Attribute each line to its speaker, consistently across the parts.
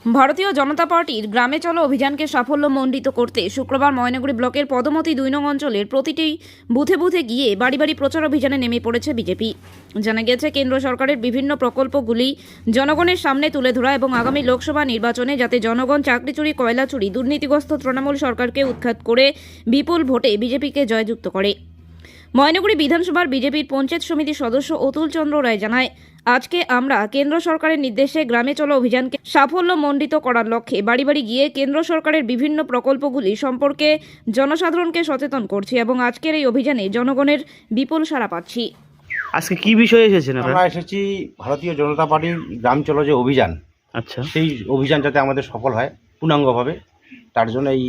Speaker 1: ভারতীয় জনতা পার্টির গ্রামে চলো অভিযানকে সাফল্যমণ্ডিত করতে শুক্রবার ময়নাগুড়ি ব্লকের পদমতি 2 নং অঞ্চলের প্রতিটি বুথে বুথে গিয়ে বাড়ি বাড়ি প্রচার অভিযানে নেমে পড়েছে বিজেপি। জানা গেছে, কেন্দ্র সরকারের বিভিন্ন প্রকল্পগুলি জনগণের সামনে তুলে ধরা এবং আগামী লোকসভা নির্বাচনে যাতে জনগণ চাকরি চুরি, কয়লা চুরি, দুর্নীতিগ্রস্ত তৃণমূল সরকারকে উৎখাত করে বিপুল ভোটে বিজেপিকে জয়যুক্ত করে। ময়নাগুড়ি বিধানসভার বিজেপির পঞ্চায়েত সমিতির সদস্য অতুল চন্দ্র রায় জানায়, আজকে আমরা কেন্দ্র সরকারের নির্দেশে গ্রামে চলো অভিযানকে সাফল্যমণ্ডিত করার লক্ষ্যে বাড়ি বাড়ি গিয়ে কেন্দ্র সরকারের বিভিন্ন প্রকল্পগুলি সম্পর্কে জনসাধারণকে সচেতন করছি এবং আজকের এই অভিযানে জনগণের বিপুল সাড়া পাচ্ছি।
Speaker 2: আজকে কি বিষয়ে এসেছেন
Speaker 3: আমরা
Speaker 2: আপনারা?
Speaker 3: এসেছি ভারতীয় জনতা পার্টির গ্রাম চলো যে অভিযান,
Speaker 2: আচ্ছা,
Speaker 3: সেই অভিযান যাতে আমাদের সফল হয় পূর্ণাঙ্গভাবে, তার জন্য এই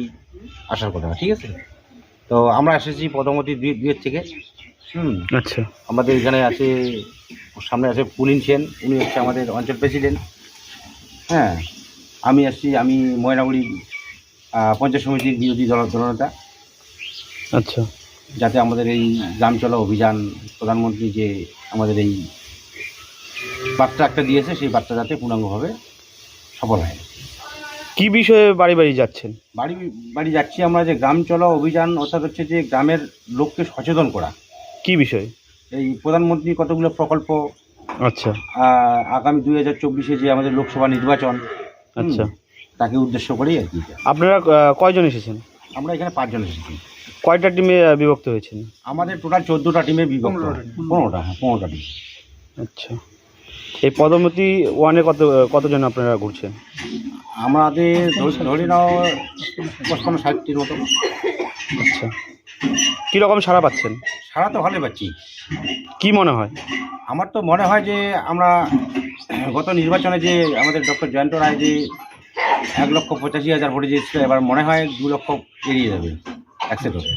Speaker 3: আসার কথা। ঠিক আছে, তো আমরা এসেছি পদমতি দুইয়ের থেকে।
Speaker 2: আচ্ছা,
Speaker 3: আমাদের এখানে আছে, সামনে আছে পুলিন সেন, উনি হচ্ছে আমাদের অঞ্চল প্রেসিডেন্ট। হ্যাঁ, আমি ময়নাগুড়ি পঞ্চায়েত সমিতির বিরোধী দলনেতা।
Speaker 2: আচ্ছা,
Speaker 3: যাতে আমাদের এই গ্রাম চলো অভিযান, প্রধানমন্ত্রী যে আমাদের এই বার্তা একটা দিয়েছে, সেই বার্তা যাতে পূর্ণাঙ্গভাবে সফল হয়।
Speaker 2: কি বিষয়ে বাড়ি বাড়ি যাচ্ছেন?
Speaker 3: বাড়ি বাড়ি যাচ্ছি আমরা, যে গ্রাম চলো অভিযান, অর্থাৎ হচ্ছে যে গ্রামের লোককে সচেতন করা।
Speaker 2: কি বিষয়?
Speaker 3: এই প্রধানমন্ত্রী কতগুলো প্রকল্প,
Speaker 2: আচ্ছা,
Speaker 3: আগামী 2024-এ যে আমাদের লোকসভা নির্বাচন,
Speaker 2: আচ্ছা,
Speaker 3: তাকে উদ্দেশ্য করেই আর কি।
Speaker 2: আপনারা কয়জন এসেছেন?
Speaker 3: আমরা এখানে 5 জন এসেছি।
Speaker 2: কয়টা টিমে বিভক্ত হয়েছেন?
Speaker 3: আমাদের টোটাল 14টা টিমে বিভক্ত। 15টা টিম।
Speaker 2: আচ্ছা, এই পদমতি ওয়ানে কতজন আপনারা ঘুরছেন?
Speaker 3: আমাদের ধরে নাও 55-60টির মতো।
Speaker 2: আচ্ছা, কীরকম সাড়া পাচ্ছেন?
Speaker 3: সারা তো ভালোই পাচ্ছি।
Speaker 2: কি মনে হয়?
Speaker 3: আমার তো মনে হয় যে আমরা গত নির্বাচনে যে আমাদের ডক্টর জয়ন্ত রায় যে 1,85,000 ভোটে জিতেছিল, এবার মনে হয় 2 লক্ষ এড়িয়ে যাবে, অ্যাকসেপ্ট হবে।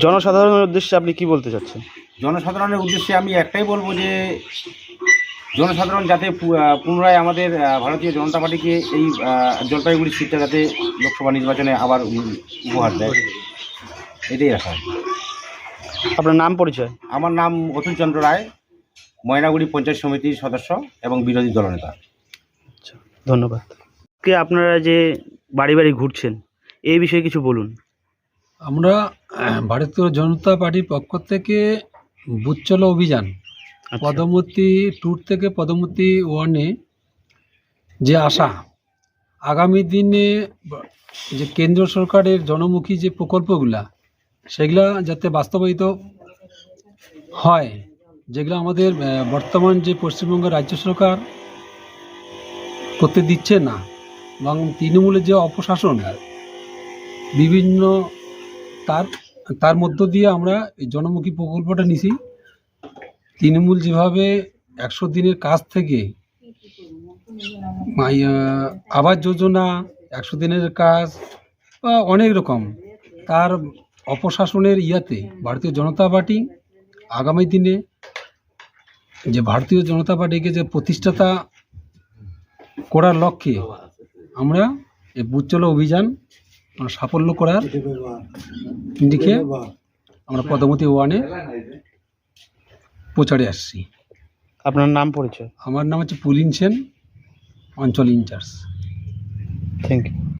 Speaker 2: জনসাধারণের উদ্দেশ্যে আপনি কি বলতে চাচ্ছেন?
Speaker 3: জনসাধারণের উদ্দেশ্যে আমি একটাই বলবো যে জনসাধারণ যাতে পুনরায় আমাদের ভারতীয় জনতা পার্টিকে এই জলপাইগুড়ি সিটটা যাতে লোকসভা নির্বাচনে আবার উপহার দেয়, এটাই আশা।
Speaker 2: আপনার নাম পরিচয়?
Speaker 3: আমার নাম অতুল চন্দ্র রায়, ময়নাগুড়ি পঞ্চায়েত সমিতির সদস্য এবং বিরোধী দলনেতা।
Speaker 2: আচ্ছা, ধন্যবাদ। আপনারা যে বাড়ি বাড়ি ঘুরছেন, এই বিষয়ে কিছু বলুন।
Speaker 4: আমরা ভারতীয় জনতা পার্টির পক্ষ থেকে বুথ চলো অভিযান
Speaker 2: আচ্ছা,
Speaker 4: পদমতি 2 থেকে পদমতি 1-এ যে আশা, আগামী দিনে যে কেন্দ্র সরকারের জনমুখী যে প্রকল্পগুলা, সেগুলা যাতে বাস্তবায়িত হয়, যেগুলো আমাদের বর্তমান যে পশ্চিমবঙ্গের রাজ্য সরকার করতে দিচ্ছে না, এবং তৃণমূলের যে অপশাসন বিভিন্ন, তার মধ্য দিয়ে আমরা এই জনমুখী প্রকল্পটা নিছি। তৃণমূল যেভাবে 100 দিনের কাজ থেকে আবাস যোজনা, 100 দিনের কাজ বা অনেক রকম, তার অপশাসনের ইয়াতে ভারতীয় জনতা পার্টি আগামী দিনে যে ভারতীয় জনতা পার্টিকে যে প্রতিষ্ঠাতা করার লক্ষ্যে আমরা এই বুথ চলো অভিযান সাফল্য করার দিকে আমরা পদমতি 1-এ প্রচারে আসছি।
Speaker 2: আপনার নাম পরিচয়?
Speaker 4: আমার নাম হচ্ছে পুলিন সেন, অঞ্চল ইনচার্জ।
Speaker 2: Thank you.